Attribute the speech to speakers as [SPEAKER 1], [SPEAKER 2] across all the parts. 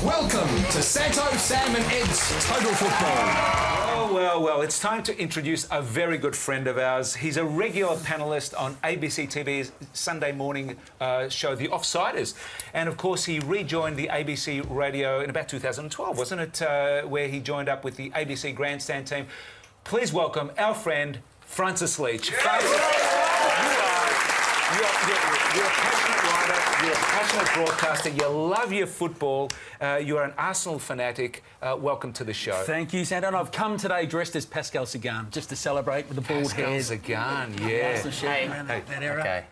[SPEAKER 1] Welcome to Santo, Sam and Ed's Total Football.
[SPEAKER 2] Well, it's time to introduce a very good friend of ours. He's a regular panellist on ABC TV's Sunday morning show, The Offsiders. And, of course, he rejoined the ABC radio in about 2012, wasn't it, where he joined up with the ABC Grandstand team. Please welcome our friend, Francis Leach. You're a passionate writer, you're a passionate broadcaster, you love your football, you're an Arsenal fanatic. Welcome to the show.
[SPEAKER 3] Thank you, Santa. And I've come today dressed as Pascal Sagan, just to celebrate with the bald hair.
[SPEAKER 2] Sagan, yeah.
[SPEAKER 3] That era.
[SPEAKER 4] Okay,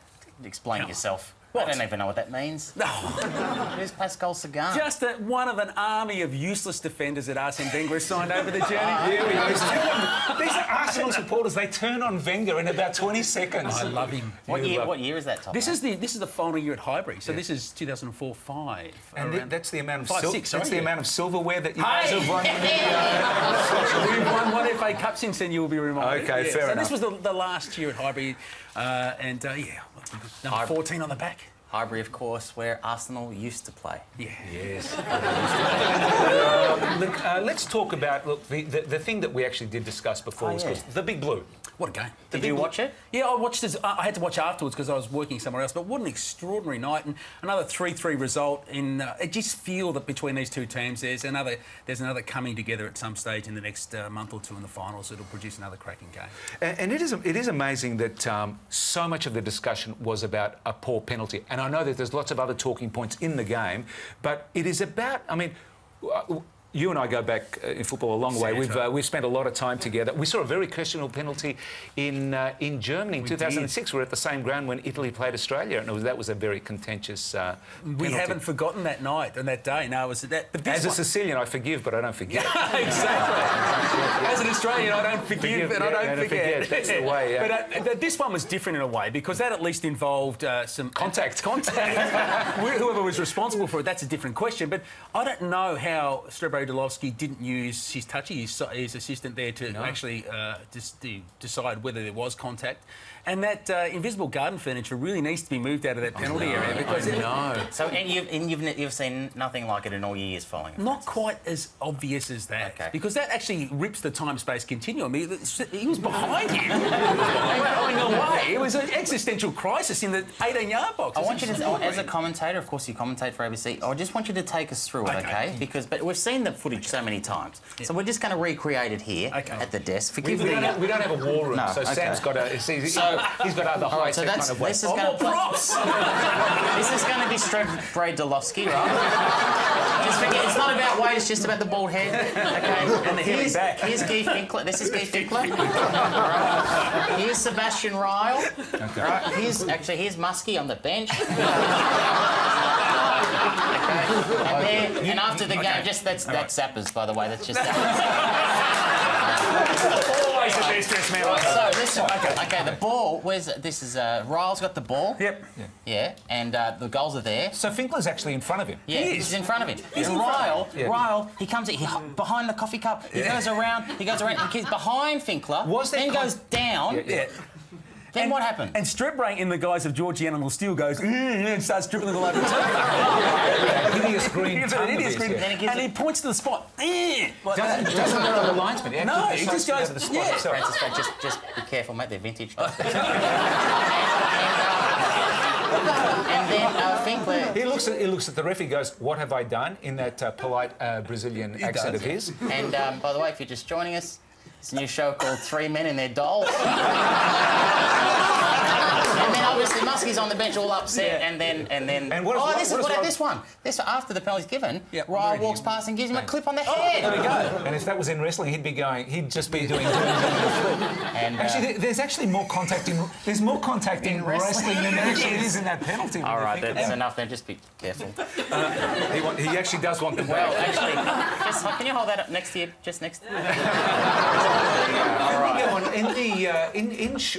[SPEAKER 4] explain yourself.
[SPEAKER 3] What?
[SPEAKER 4] I don't even know what that means.
[SPEAKER 3] No.
[SPEAKER 4] Who's Pascal Sagan?
[SPEAKER 3] Just one of an army of useless defenders that Arsene Wenger has signed over the journey.
[SPEAKER 2] Here we go. These are Arsenal supporters. They turn on Wenger in about 20 seconds.
[SPEAKER 3] I love him.
[SPEAKER 4] What year is that, Tom?
[SPEAKER 3] This is the final year at Highbury, so this is 2004-5.
[SPEAKER 2] And that's the amount of
[SPEAKER 3] That's
[SPEAKER 2] the amount of silverware that you guys have won.
[SPEAKER 3] We've won one FA Cup since then, you will be reminded.
[SPEAKER 2] Okay, fair enough.
[SPEAKER 3] So this was the last year at Highbury, number 14 on the back.
[SPEAKER 4] Highbury, of course, where Arsenal used to play.
[SPEAKER 3] Yeah.
[SPEAKER 2] Yes. Let's talk about the thing that we actually did discuss before was the Big Blue.
[SPEAKER 3] What a game.
[SPEAKER 4] Did you watch it?
[SPEAKER 3] Yeah, I watched this. I had to watch afterwards because I was working somewhere else. But what an extraordinary night, and another 3-3 result. I just feel that between these two teams, there's another coming together at some stage in the next month or two in the finals. It'll produce another cracking game.
[SPEAKER 2] And it is amazing that so much of the discussion was about a poor penalty. And I know that there's lots of other talking points in the game, but it is about. I mean. You and I go back in football a long way. We've spent a lot of time together. We saw a very questionable penalty in Germany in 2006. We were at the same ground when Italy played Australia, and that was a very contentious penalty.
[SPEAKER 3] We haven't forgotten that night and that day. No, it was that. But
[SPEAKER 2] as a Sicilian, I forgive, but I don't forget.
[SPEAKER 3] Exactly. As an Australian, I don't forgive and I don't forget.
[SPEAKER 2] That's the way. Yeah.
[SPEAKER 3] But this one was different in a way because that at least involved some
[SPEAKER 2] contact.
[SPEAKER 3] Whoever was responsible for it, that's a different question. But I don't know how Delovsky didn't use his touchy, his assistant there, to actually decide whether there was contact. And that invisible garden furniture really needs to be moved out of that penalty area because
[SPEAKER 4] So you've seen nothing like it in all your years following.
[SPEAKER 3] Not quite as obvious as that, because that actually rips the time-space continuum. He was behind him, going away. It was an existential crisis in the 18-yard box.
[SPEAKER 4] I want you to, as a commentator, of course you commentate for ABC. I just want you to take us through it, okay? But we've seen the footage so many times, so we're just going to recreate it here at the desk.
[SPEAKER 2] We don't have a war room, so Sam's got a. He's got other high-tech kind of
[SPEAKER 4] this is going to be Stray Delovsky, right? Just forget, it's not about weight, it's just about the bald head. Okay.
[SPEAKER 3] And the healing back.
[SPEAKER 4] Here's Guy Finkler. This is Guy Finkler. Right. Here's Sebastian Ryle. Okay. Right. Here's Muskie on the bench. Okay. And after the game, that's Zappers, by the way. That's just
[SPEAKER 3] always the best man.
[SPEAKER 4] So listen, okay, the ball. This is Ryle's got the ball.
[SPEAKER 3] Yep.
[SPEAKER 4] Yeah, and the goals are there.
[SPEAKER 2] So Finkler's actually in front of him.
[SPEAKER 4] Yeah, he's in front of him. And Ryle, he comes behind the coffee cup. He goes around. And he's behind Finkler. Then goes down.
[SPEAKER 3] Yeah.
[SPEAKER 4] Then what happened?
[SPEAKER 3] And Strip-Brain, in the guise of George Animal Steel, goes and starts dribbling all over the table.
[SPEAKER 2] Hideous green.
[SPEAKER 3] And he points to the spot.
[SPEAKER 2] Doesn't go to the linesman.
[SPEAKER 3] No, he just goes
[SPEAKER 2] to the spot himself.
[SPEAKER 4] Francis, just be careful, mate. They're vintage. And then Finkler.
[SPEAKER 2] He looks at the referee. Goes, "What have I done?" In that polite Brazilian accent of his.
[SPEAKER 4] And by the way, if you're just joining us, it's a new show called Three Men and Their Dolls. And then obviously Muskie's on the bench all upset, and then. This one. This after the penalty's given, Ryle walks past and gives him a clip on the head.
[SPEAKER 2] There we go. And if that was in wrestling, he'd just be doing the flip. And actually, there's actually more contact in wrestling than there actually is in that penalty.
[SPEAKER 4] All right, that's enough. Then just be careful.
[SPEAKER 2] He actually does want the ball.
[SPEAKER 4] Well, actually, can you hold that up next to you? Just next. All right.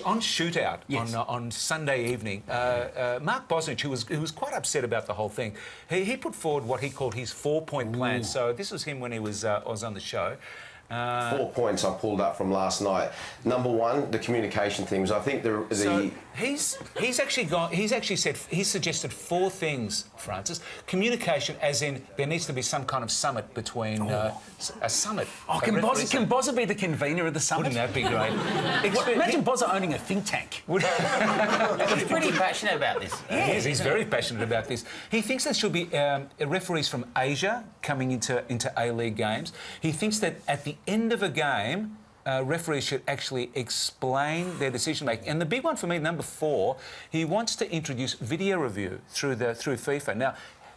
[SPEAKER 2] On Shootout on Sunday evening, Mark Bosnich, who was quite upset about the whole thing, he put forward what he called his 4-point plan. So this was him when he was on the show.
[SPEAKER 5] 4 points I pulled up from last night. Number one, the communication things. I think
[SPEAKER 2] So he's suggested 4 things, Francis. Communication, as in there needs to be some kind of summit between a summit.
[SPEAKER 3] Oh, can Bozza be the convener of the summit?
[SPEAKER 2] Wouldn't that be great?
[SPEAKER 3] Imagine Bozza owning a think tank.
[SPEAKER 4] He's pretty passionate about this.
[SPEAKER 2] He is. He's very passionate about this. He thinks there should be referees from Asia coming into A-League games. He thinks that at the end of a game, referees should actually explain their decision making. And the big one for me, number 4, he wants to introduce video review through FIFA. Now,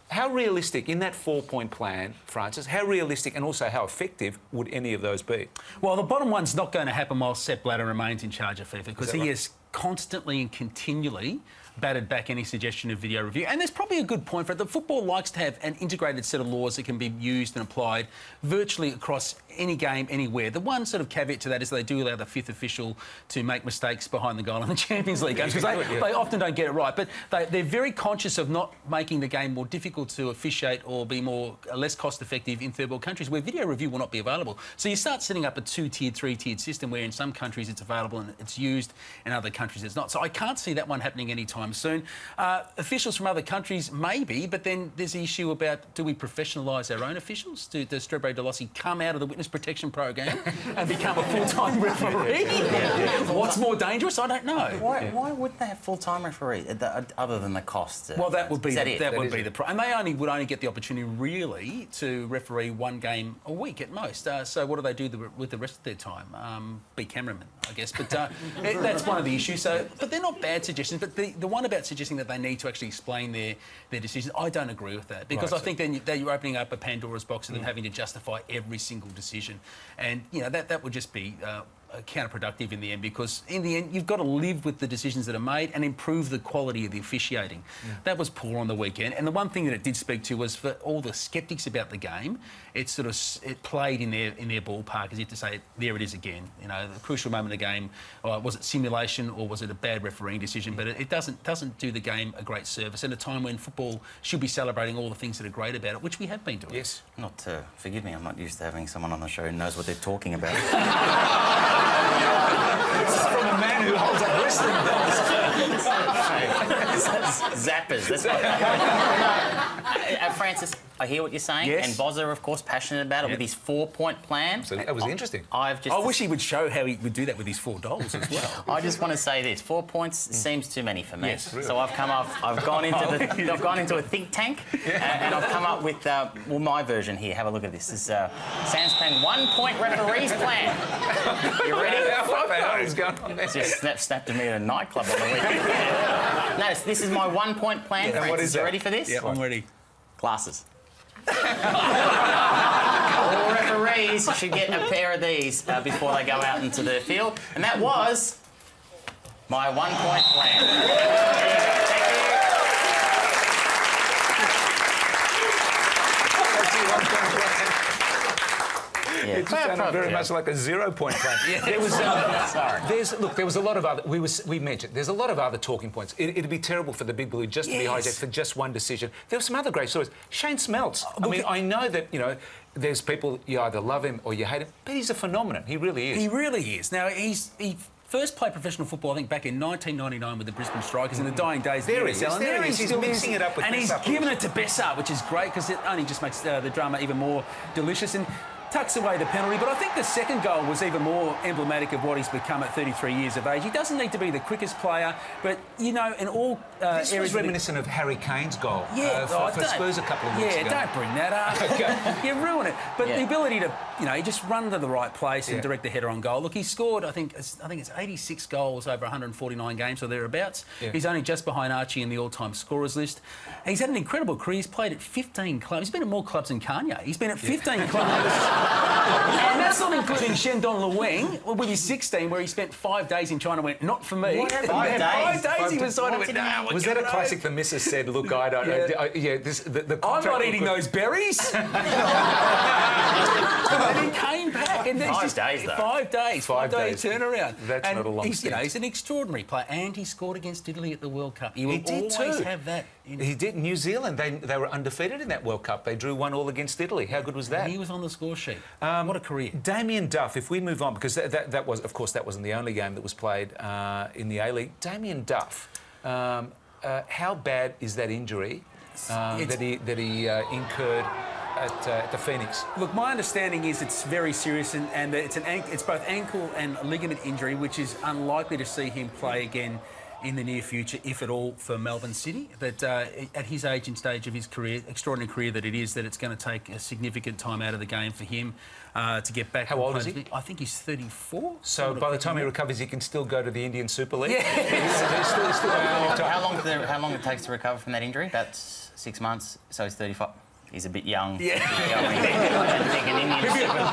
[SPEAKER 2] how realistic in that 4-point plan, Francis? How realistic and also how effective would any of those be?
[SPEAKER 3] Well, the bottom one's not going to happen while Sepp Blatter remains in charge of FIFA, because he is constantly and continually batted back any suggestion of video review. And there's probably a good point for it. The football likes to have an integrated set of laws that can be used and applied virtually across any game, anywhere. The one sort of caveat to that is they do allow the 5th official to make mistakes behind the goal in the Champions League games, because they often don't get it right. But they're very conscious of not making the game more difficult to officiate or be less cost-effective in third world countries where video review will not be available. So you start setting up a 2-tiered, 3-tiered system where in some countries it's available and it's used, in other countries it's not. So I can't see that one happening anytime soon. Officials from other countries, maybe, but then there's the issue about, do we professionalise our own officials? Does Strebro Delossi come out of the witness protection program and become a full-time referee? What's more dangerous? I don't know.
[SPEAKER 4] Why wouldn't they have full-time referees other than the cost?
[SPEAKER 3] Well, that would be the problem. And they would only get the opportunity really to referee 1 game a week at most. So what do they do with the rest of their time? Be cameramen, I guess. But that's one of the issues. But they're not bad suggestions. But the one about suggesting that they need to actually explain their decisions, I don't agree with that, because I think then you're opening up a Pandora's box of them having to justify every single decision, and that would just be counterproductive in the end, because in the end you've got to live with the decisions that are made and improve the quality of the officiating. That was poor on the weekend, and the one thing that it did speak to was for all the sceptics about the game, it played in their ballpark, as if to say, there it is again. The crucial moment of the game, was it simulation or was it a bad refereeing decision? But it doesn't do the game a great service at a time when football should be celebrating all the things that are great about it, which we have been doing.
[SPEAKER 2] Yes.
[SPEAKER 4] Forgive me, I'm not used to having someone on the show who knows what they're talking about.
[SPEAKER 2] This is from a man who holds up wrestling belts.
[SPEAKER 4] Zappers. That's Francis, I hear what you're saying,
[SPEAKER 3] yes.
[SPEAKER 4] And Bozza, of course, passionate about it with his 4-point plan.
[SPEAKER 2] So that was interesting.
[SPEAKER 3] I wish he would show how he would do that with his $4 as well.
[SPEAKER 4] I just want to say this: 4 points seems too many for me.
[SPEAKER 2] Yes, really.
[SPEAKER 4] So I've gone into a think tank, and I've come up with my version here. Have a look at this. This is Sam's plan, 1-point referees plan. You ready?
[SPEAKER 2] What the hell is going on there?
[SPEAKER 4] Just snapped at me at a nightclub on the weekend. Notice, this is my 1-point plan.
[SPEAKER 2] And what is that?
[SPEAKER 4] You ready for this?
[SPEAKER 3] Yeah, I'm ready.
[SPEAKER 4] Glasses. All referees should get a pair of these before they go out into the field. And that was my 1-point plan.
[SPEAKER 2] It just sounded very much like a 0-point plan. There was, there was a lot of other. We mentioned there's a lot of other talking points. It'd be terrible for the Big Blue just to be hijacked for just one decision. There were some other great stories. Shane Smeltz. I mean, I know that there's people you either love him or you hate him, but he's a phenomenon. He really is.
[SPEAKER 3] He really is. Now he first played professional football, I think, back in 1999 with the Brisbane Strikers in the dying days.
[SPEAKER 2] There he is. He's mixing it up with
[SPEAKER 3] and he's given it to Bessart, which is great because it only just makes the drama even more delicious. And tucks away the penalty, but I think the second goal was even more emblematic of what he's become at 33 years of age. He doesn't need to be the quickest player, but, in all
[SPEAKER 2] this was reminiscent of Harry Kane's goal for Spurs a couple of weeks ago.
[SPEAKER 3] Yeah, don't bring that up. You ruin it. But the ability to, he just run to the right place and direct the header on goal. Look, he scored, I think it's 86 goals over 149 games or thereabouts. Yeah. He's only just behind Archie in the all-time scorers list. He's had an incredible career. He's played at 15 clubs. He's been at more clubs than Kanye. He's been at 15 clubs. And that's not including Shandong Lueng with his 16, where he spent 5 days in China. Went, not for me.
[SPEAKER 4] What happened? 5 days?
[SPEAKER 3] He was signed. Went, no, we're
[SPEAKER 2] Was that a
[SPEAKER 3] coming
[SPEAKER 2] classic?
[SPEAKER 3] home.
[SPEAKER 2] The missus said, "Look, I don't know. The
[SPEAKER 3] I'm
[SPEAKER 2] contract
[SPEAKER 3] not
[SPEAKER 2] looked
[SPEAKER 3] eating
[SPEAKER 2] good."
[SPEAKER 3] those berries. And he came back, and there's
[SPEAKER 4] 5
[SPEAKER 3] just
[SPEAKER 4] days, though.
[SPEAKER 3] 5 days, 5 day
[SPEAKER 2] days.
[SPEAKER 3] turnaround.
[SPEAKER 2] That's
[SPEAKER 3] and
[SPEAKER 2] not a long
[SPEAKER 3] he's,
[SPEAKER 2] stint.
[SPEAKER 3] he's an extraordinary player, and he scored against Italy at the World Cup. He will
[SPEAKER 2] did
[SPEAKER 3] always
[SPEAKER 2] too.
[SPEAKER 3] have that.
[SPEAKER 2] He did. New Zealand, they were undefeated in that World Cup. They drew 1-1 against Italy. How good was that?
[SPEAKER 3] He was on the score sheet. What a career.
[SPEAKER 2] Damien Duff, if we move on, because that was, of course, that wasn't the only game that was played in the A-League. Damien Duff, how bad is that injury that he incurred at the Phoenix?
[SPEAKER 3] Look, my understanding is it's very serious, and it's both ankle and ligament injury, which is unlikely to see him play again in the near future, if at all, for Melbourne City. That at his age and stage of his career, extraordinary career that it is, that it's going to take a significant time out of the game for him to get back.
[SPEAKER 2] How old is he?
[SPEAKER 3] I think he's 34.
[SPEAKER 2] So by the time he recovers, he can still go to the Indian Super League?
[SPEAKER 3] Yeah.
[SPEAKER 2] He's still got plenty of time.
[SPEAKER 4] How long it takes to recover from that injury? About 6 months. So he's 35. He's a bit young.
[SPEAKER 3] Yeah.
[SPEAKER 4] I don't think an Indian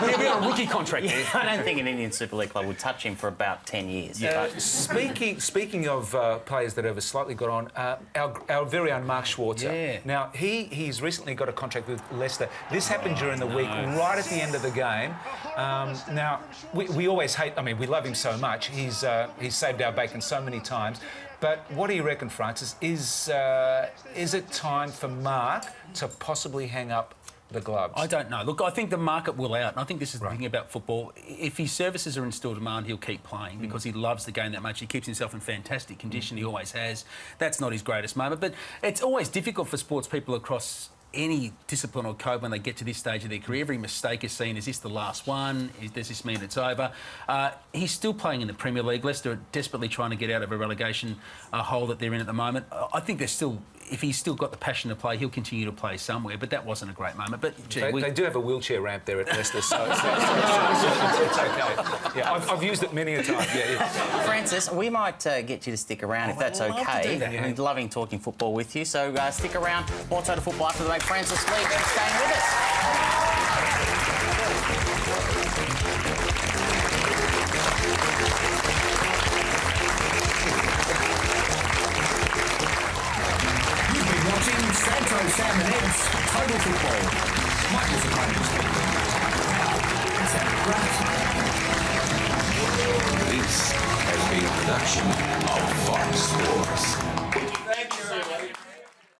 [SPEAKER 3] He'll be on a rookie contract.
[SPEAKER 4] I don't think an Indian Super League club would touch him for about 10 years.
[SPEAKER 2] Speaking of players that have slightly got on, our very own Mark Schwarzer.
[SPEAKER 3] Yeah.
[SPEAKER 2] Now, he's recently got a contract with Leicester. This happened during the week, right at the end of the game. Now, we always hate... I mean, we love him so much. He's saved our bacon so many times. But what do you reckon, Francis? Is it time for Mark to possibly hang up the gloves?
[SPEAKER 3] I don't know. Look, I think the market will out, and I think this is the thing about football. If his services are in still demand, he'll keep playing because he loves the game that much. He keeps himself in fantastic condition. He always has. That's not his greatest moment. But it's always difficult for sports people across any discipline or code when they get to this stage of their career. Every mistake is seen, is this the last one? Does this mean it's over? He's still playing in the Premier League. Leicester are desperately trying to get out of a relegation hole that they're in at the moment. I think they're still... If he's still got the passion to play, he'll continue to play somewhere, but that wasn't a great moment. But gee,
[SPEAKER 2] they do have a wheelchair ramp there at Leicester, so it's okay. Yeah, I've used it many a time. Yeah.
[SPEAKER 4] Francis, we might get you to stick around if that's
[SPEAKER 3] I'd love to
[SPEAKER 4] okay.
[SPEAKER 3] do that.
[SPEAKER 4] We're loving talking football with you, so stick around. More Total Football after the break. Francis Leach and staying with us.
[SPEAKER 1] You've been watching Santo, Sam and Ed's Total Football. Michael's opponent. It's a
[SPEAKER 6] This has been a production of Fox Sports.
[SPEAKER 3] Thank you, everybody.